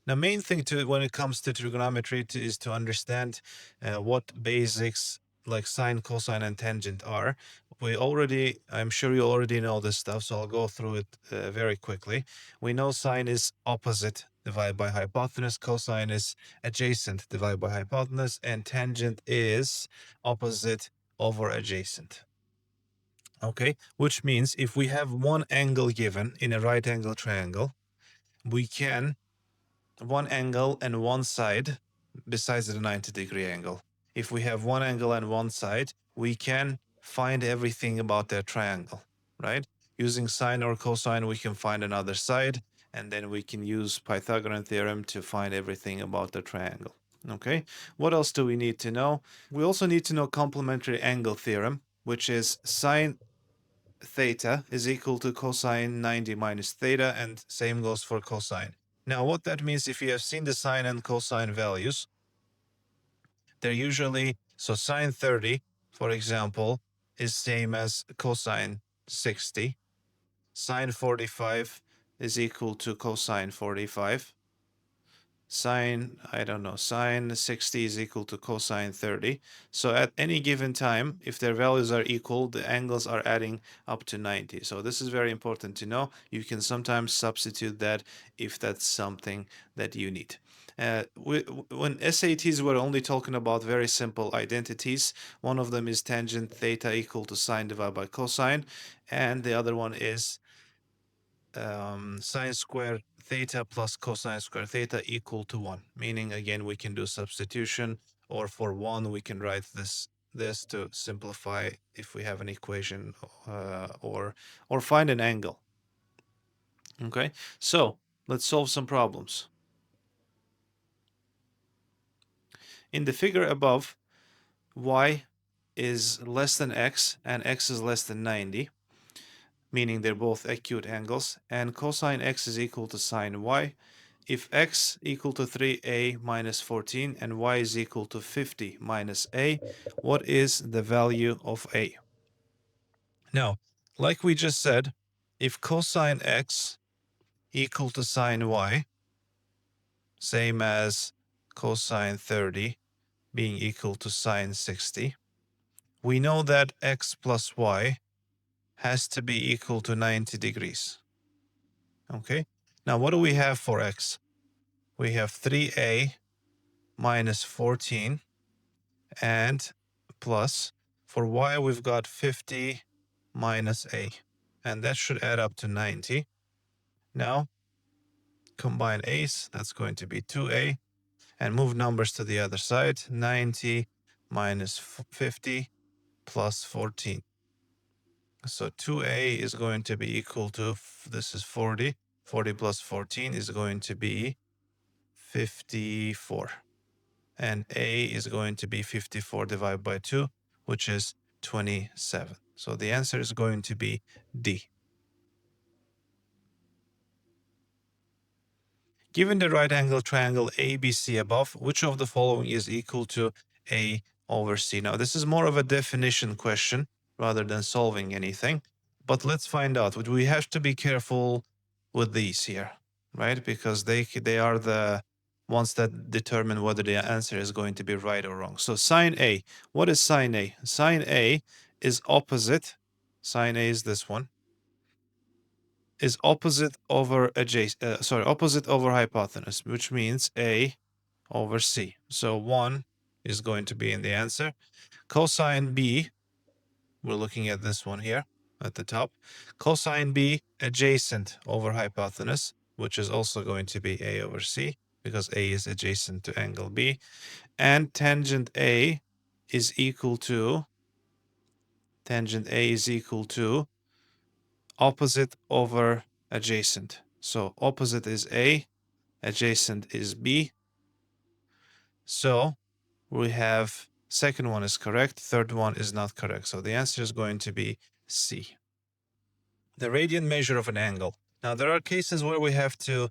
The main thing when it comes to trigonometry is to understand what basics like sine, cosine, and tangent are. I'm sure you already know this stuff, so I'll go through it very quickly. We know sine is opposite divided by hypotenuse, cosine is adjacent divided by hypotenuse, and tangent is opposite over adjacent. Okay, which means if we have one angle given in a right angle triangle, we can one angle and one side besides the 90-degree angle. If we have one angle and one side, we can find everything about that triangle, right? Using sine or cosine, we can find another side, and then we can use Pythagorean theorem to find everything about the triangle. Okay, what else do we need to know? We also need to know complementary angle theorem, which is sine theta is equal to cosine 90 minus theta, and same goes for cosine. Now, what that means, if you have seen the sine and cosine values, they're usually, so sine 30, for example, is same as cosine 60. Sine 45 is equal to cosine 45. Sine, I don't know, sine 60 is equal to cosine 30. So at any given time, if their values are equal, the angles are adding up to 90. So this is very important to know. You can sometimes substitute that if that's something that you need. When SATs were only talking about very simple identities, one of them is tangent theta equal to sine divided by cosine, and the other one is sine squared theta plus cosine squared theta equal to 1, meaning again we can do substitution, or for 1 we can write this to simplify if we have an equation, or find an angle. Okay, so let's solve some problems. In the figure above, y is less than x and x is less than 90, meaning they're both acute angles, and cosine x is equal to sine y. If x equal to 3a minus 14 and y is equal to 50 minus a, what is the value of a? Now, like we just said, if cosine x equal to sine y, same as cosine 30 being equal to sine 60, we know that x plus y has to be equal to 90 degrees. Okay, now what do we have for x? We have 3a minus 14 and plus, for y we've got 50 minus a, and that should add up to 90. Now combine a's, that's going to be 2a, and move numbers to the other side. 90 minus 50 plus 14. So 2a is going to be equal to, this is 40. 40 plus 14 is going to be 54. And a is going to be 54 divided by 2, which is 27. So the answer is going to be D. Given the right angle triangle ABC above, which of the following is equal to A over C? Now, this is more of a definition question rather than solving anything, but let's find out. We have to be careful with these here, right? Because they are the ones that determine whether the answer is going to be right or wrong. So sine A, what is sine A? Sine A is opposite. Sine A is this one, is opposite over opposite over hypotenuse, which means A over C. So 1 is going to be in the answer. Cosine B, we're looking at this one here at the top. Cosine B adjacent over hypotenuse, which is also going to be A over C because A is adjacent to angle B. And tangent A is equal to opposite over adjacent. So opposite is A, adjacent is B. So we have second one is correct, third one is not correct. So the answer is going to be C. The radian measure of an angle. Now there are cases where we have to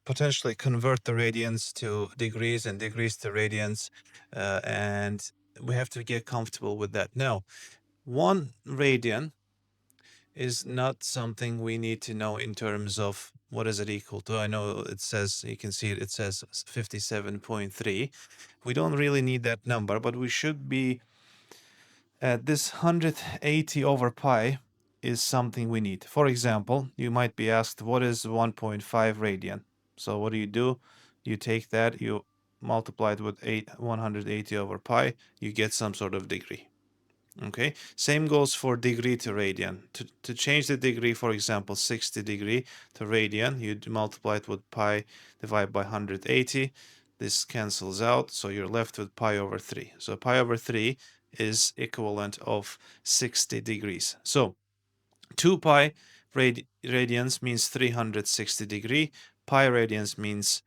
potentially convert the radians to degrees and degrees to radians, and we have to get comfortable with that. Now, 1 radian is not something we need to know in terms of what is it equal to? I know it says, you can see it, it says 57.3. We don't really need that number, but we should be at this 180 over pi is something we need. For example, you might be asked, what is 1.5 radian? So what do? You take that, you multiply it with 180 over pi, you get some sort of degree. Okay, same goes for degree to radian. To change the degree, for example, 60 degree to radian, you multiply it with pi divided by 180. This cancels out, so you're left with pi over 3. So pi over 3 is equivalent of 60 degrees. So 2 pi radians means 360 degree. Pi radians means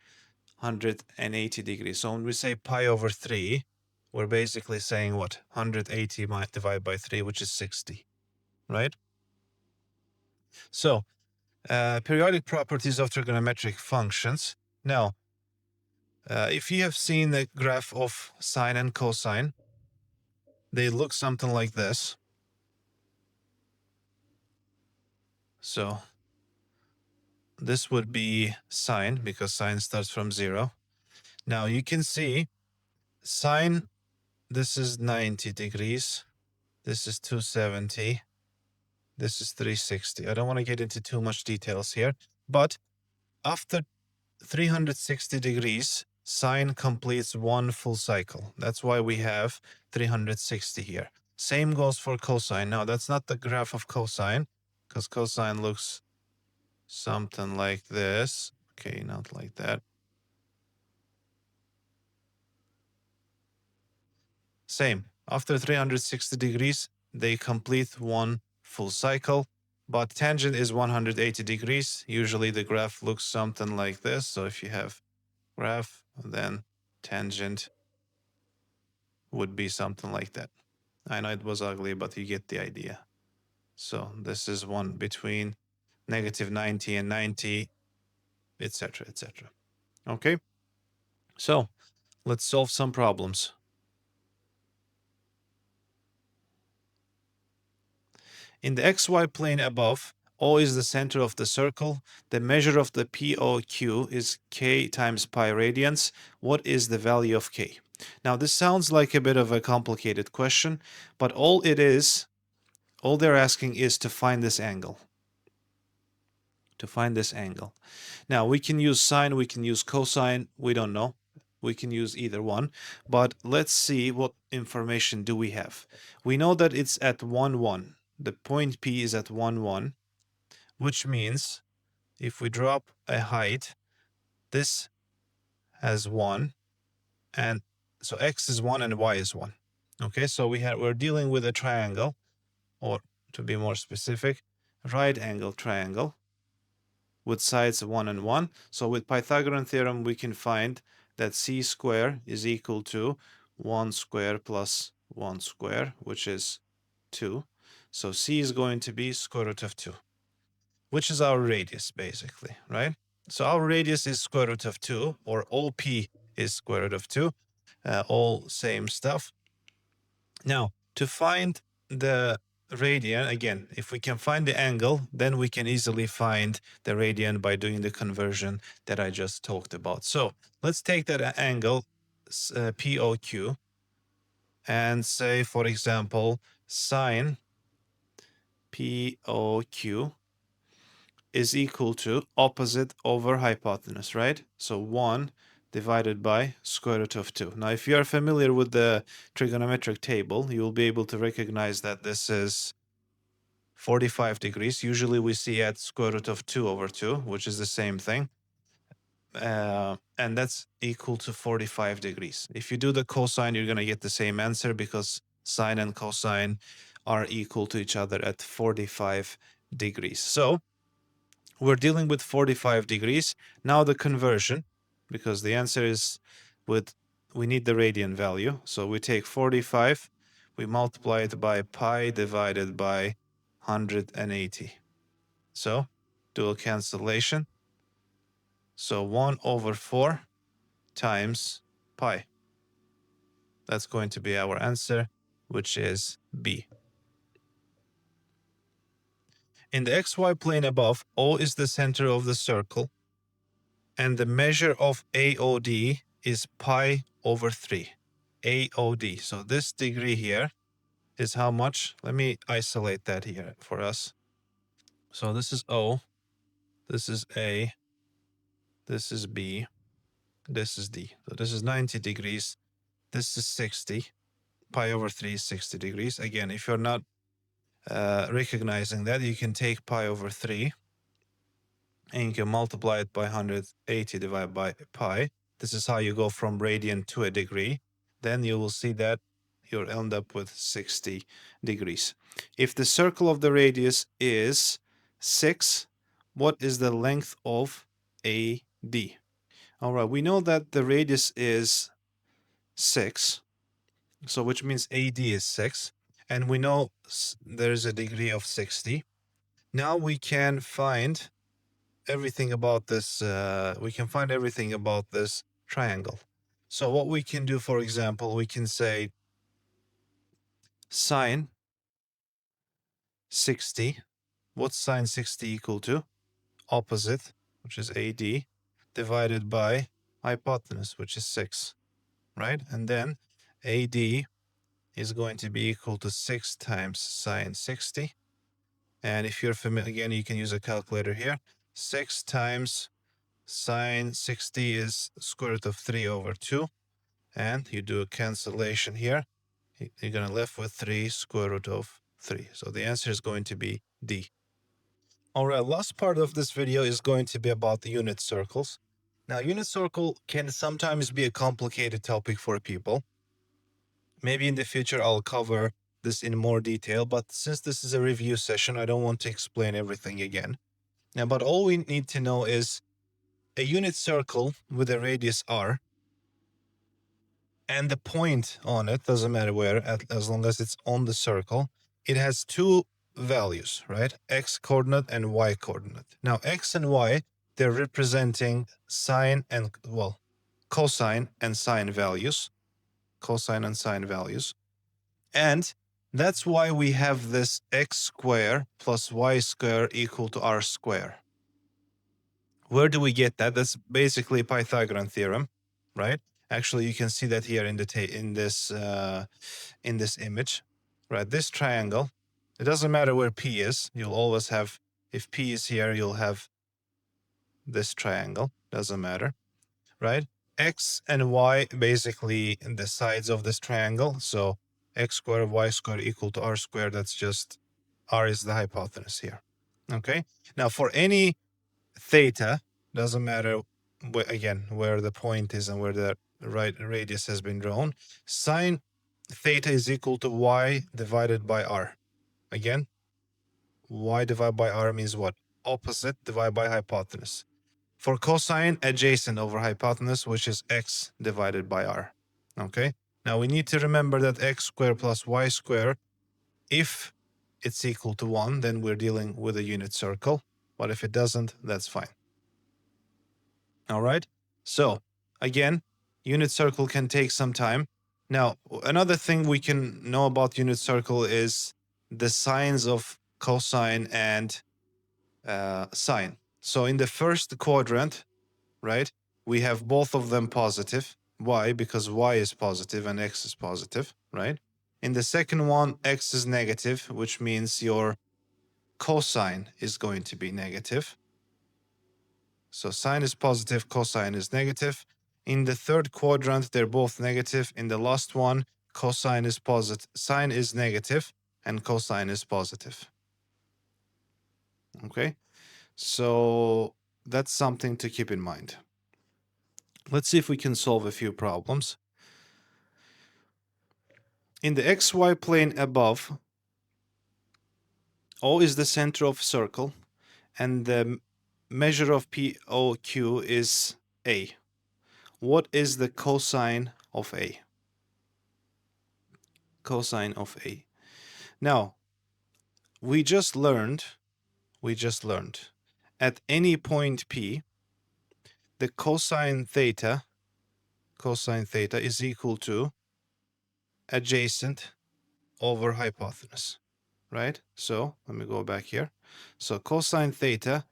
180 degrees. So when we say pi over 3, we're basically saying what? 180 divided by 3, which is 60, right? So periodic properties of trigonometric functions. Now, if you have seen the graph of sine and cosine, they look something like this. So this would be sine, because sine starts from 0. Now you can see sine, this is 90 degrees. This is 270. This is 360. I don't want to get into too much details here, but after 360 degrees, sine completes one full cycle. That's why we have 360 here. Same goes for cosine. Now, that's not the graph of cosine, because cosine looks something like this. Okay, not like that. Same. After 360 degrees, they complete one full cycle, but tangent is 180 degrees. Usually the graph looks something like this. So if you have graph, then tangent would be something like that. I know it was ugly, but you get the idea. So this is one between negative 90 and 90, etc., etc. Okay, so let's solve some problems. In the xy plane above, O is the center of the circle. The measure of the POQ is k times pi radians. What is the value of k? Now, this sounds like a bit of a complicated question, but all they're asking is to find this angle. To find this angle. Now, we can use sine, we can use cosine, we don't know. We can use either one, but let's see what information do we have. We know that it's at 1, 1. The point P is at 1, 1, which means if we drop a height, this has 1, and so x is 1 and y is 1. Okay, so we're dealing with a triangle, or to be more specific, right angle triangle with sides 1 and 1. So with Pythagorean theorem, we can find that c square is equal to 1 square plus 1 square, which is 2. So c is going to be square root of 2, which is our radius, basically, right? So our radius is square root of 2, or OP is square root of 2, all same stuff. Now, to find the radian, again, if we can find the angle, then we can easily find the radian by doing the conversion that I just talked about. So let's take that angle, POQ, and say, for example, sine POQ is equal to opposite over hypotenuse, right? So 1 divided by square root of 2. Now, if you are familiar with the trigonometric table, you will be able to recognize that this is 45 degrees. Usually we see at square root of 2 over 2, which is the same thing. And that's equal to 45 degrees. If you do the cosine, you're going to get the same answer because sine and cosine are equal to each other at 45 degrees. So we're dealing with 45 degrees. Now the conversion, because the answer is we need the radian value. So we take 45, we multiply it by pi divided by 180. So dual cancellation. So 1 over 4 times pi. That's going to be our answer, which is B. In the xy plane above, O is the center of the circle, and the measure of AOD is pi over 3. AOD. So this degree here is how much? Let me isolate that here for us. So this is O, this is A, this is B, this is D. So this is 90 degrees, this is 60. Pi over 3 is 60 degrees. Again, if you're not recognizing that, you can take pi over 3 and you can multiply it by 180 divided by pi. This is how you go from radian to a degree. Then you will see that you'll end up with 60 degrees. If the circle of the radius is 6, what is the length of AD? All right, we know that the radius is 6, so which means AD is 6, and we know there's a degree of 60. Now we can find everything about this. We can find everything about this triangle. So what we can do, for example, we can say sine 60. What's sine 60 equal to? Opposite, which is AD, divided by hypotenuse, which is 6, right? And then AD is going to be equal to 6 times sine 60. And if you're familiar, again, you can use a calculator here. 6 times sine 60 is square root of 3 over 2. And you do a cancellation here. You're going to left with 3 square root of 3. So the answer is going to be D. All right, last part of this video is going to be about the unit circles. Now, unit circle can sometimes be a complicated topic for people. Maybe in the future I'll cover this in more detail, but since this is a review session, I don't want to explain everything again. Now, but all we need to know is a unit circle with a radius r, and the point on it, doesn't matter where, as long as it's on the circle, it has two values, right? X coordinate and Y coordinate. Now, X and Y, they're representing sine and, well, cosine and sine values. Cosine and sine values. And that's why we have this x square plus y square equal to r square. Where do we get that? That's basically Pythagorean theorem, right? Actually, you can see that here in the in this image, right? This triangle. It doesn't matter where P is. You'll always have, if P is here, you'll have this triangle. Doesn't matter, right? X and y basically the sides of this triangle. So x squared y squared equal to r squared. That's just r is the hypotenuse here. Okay. Now for any theta, doesn't matter again where the point is and where the right radius has been drawn. Sine theta is equal to y divided by r. Again, y divided by r means what? Opposite divided by hypotenuse. For cosine, adjacent over hypotenuse, which is x divided by r. Okay? Now we need to remember that x squared plus y squared, if it's equal to 1, then we're dealing with a unit circle. But if it doesn't, that's fine. All right? So, again, unit circle can take some time. Now, another thing we can know about unit circle is the signs of cosine and sine. So in the first quadrant, right, we have both of them positive. Why? Because y is positive and x is positive, right? In the second one, x is negative, which means your cosine is going to be negative. So sine is positive, cosine is negative. In the third quadrant, they're both negative. In the last one, cosine is positive, sine is negative, and cosine is positive. Okay, so that's something to keep in mind. Let's see if we can solve a few problems. In the xy plane above, O is the center of circle, and the measure of POQ is A. What is the cosine of A? Cosine of A. Now, we just learned, at any point P, the cosine theta is equal to adjacent over hypotenuse, right? So let me go back here. So cosine theta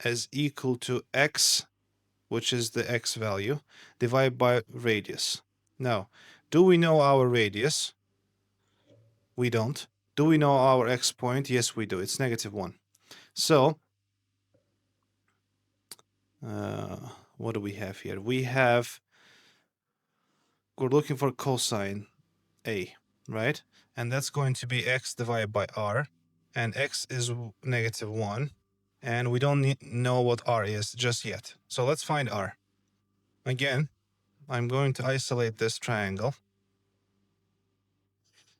is equal to x, which is the x value, divided by radius. Now, do we know our radius? We don't. Do we know our x point? Yes, we do. It's -1. So, what do we have here? We're looking for cosine A, right? And that's going to be x divided by r. And x is -1. And we don't know what r is just yet. So let's find r. Again, I'm going to isolate this triangle.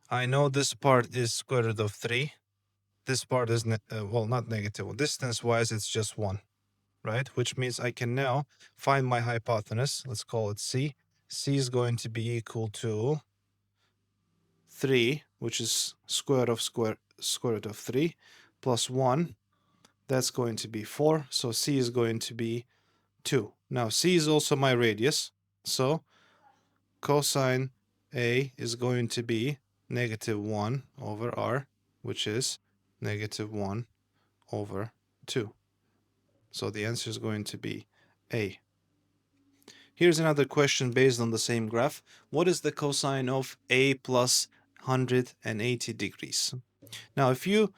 I know this part is square root of 3. This part is, well, not negative. Distance-wise, it's just 1, right? Which means I can now find my hypotenuse. Let's call it c. C is going to be equal to 3, which is square root of 3, plus 1. That's going to be 4. So c is going to be 2. Now, c is also my radius. So cosine A is going to be -1 over r, which is -1 over 2. So the answer is going to be A. Here's another question based on the same graph. What is the cosine of A plus 180 degrees? Now, if you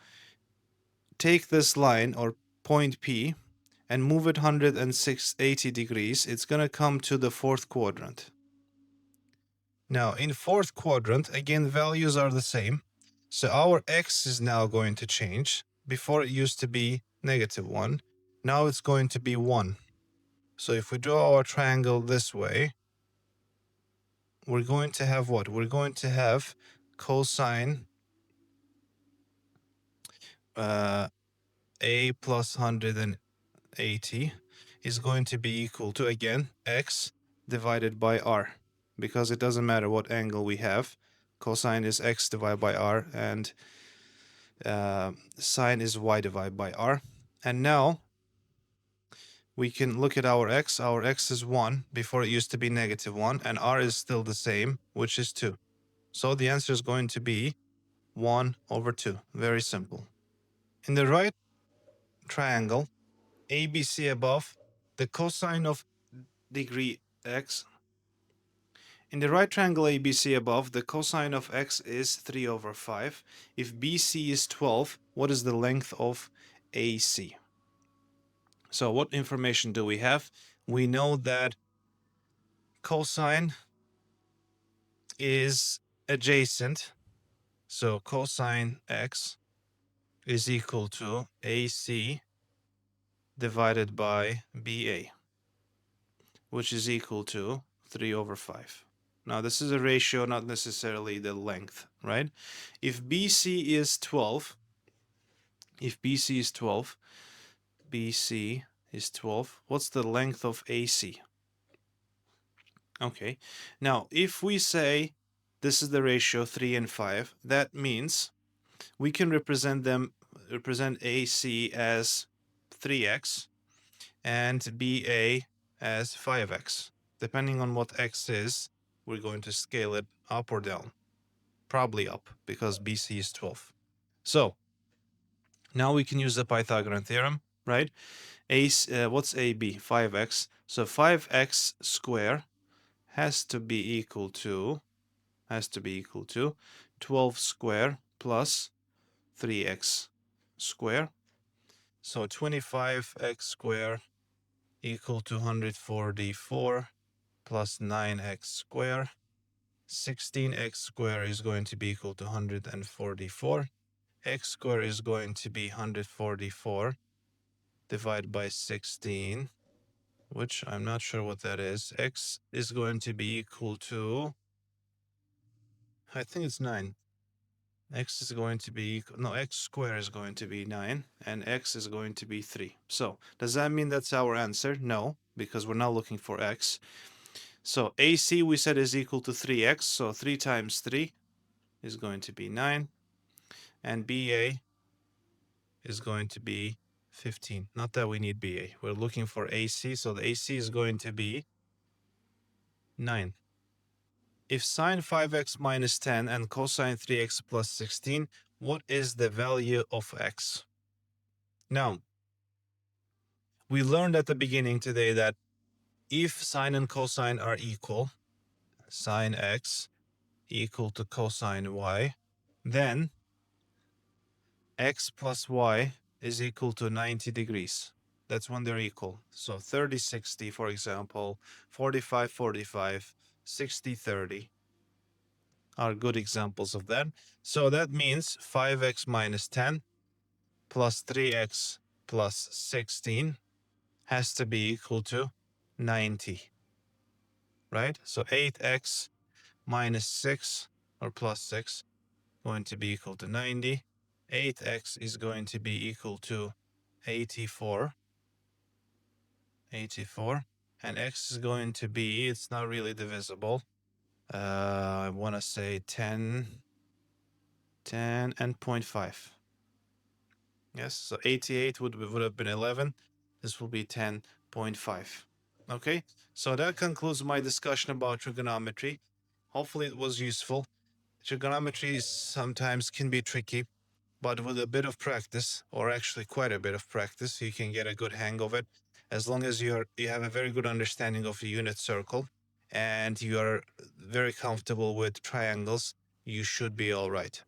take this line or point P and move it 180 degrees, it's going to come to the fourth quadrant. Now, in fourth quadrant, again, values are the same. So our x is now going to change. Before it used to be -1. Now it's going to be 1. So if we draw our triangle this way, we're going to have what? We're going to have cosine A plus 180 is going to be equal to, again, x divided by r. Because it doesn't matter what angle we have. Cosine is x divided by r, and sine is y divided by r. And now we can look at our x. Our x is 1. Before it used to be -1. And r is still the same, which is 2. So the answer is going to be 1 over 2. Very simple. In the right triangle, ABC above, the cosine of degree x. In the right triangle ABC above, the cosine of x is 3 over 5. If BC is 12, what is the length of AC? So what information do we have? We know that cosine is adjacent. So cosine x is equal to AC divided by BA, which is equal to 3 over 5. Now, this is a ratio, not necessarily the length, right? If BC is 12, BC is 12, what's the length of AC? Okay, now, if we say this is the ratio 3 and 5, that means we can represent AC as 3x and BA as 5x. Depending on what x is, we're going to scale it up or down. Probably up, because BC is 12. So now we can use the Pythagorean theorem, right? What's AB? 5x. So 5x square has to be equal to 12 square plus 3x square. So 25x square equal to 144 plus 9x square. 16x square is going to be equal to 144. X square is going to be 144 divided by 16, which I'm not sure what that is. X is going to be equal to, I think it's 9. X is going to be, no, x square is going to be 9, and x is going to be 3. So, does that mean that's our answer? No, because we're not looking for x. So, AC we said is equal to 3x, so 3 times 3 is going to be 9, and BA is going to be 15. Not that we need BA. We're looking for AC, so the AC is going to be 9. If sine 5x minus 10 and cosine 3x plus 16, what is the value of x? Now, we learned at the beginning today that if sine and cosine are equal, sine x equal to cosine y, then x plus y is equal to 90 degrees. That's when they're equal. So 30, 60, for example, 45, 45, 60, 30 are good examples of that. So that means 5x minus 10 plus 3x plus 16 has to be equal to 90, right? So 8x minus 6 or plus 6 going to be equal to 90. 8x is going to be equal to 84. 84. And x is going to be, it's not really divisible. I want to say 10, 10 and 0.5. Yes, so 88 would have been 11. This will be 10.5. Okay, so that concludes my discussion about trigonometry. Hopefully it was useful. Trigonometry sometimes can be tricky, but with a bit of practice, or actually quite a bit of practice, you can get a good hang of it. As long as you have a very good understanding of the unit circle and you are very comfortable with triangles, you should be all right.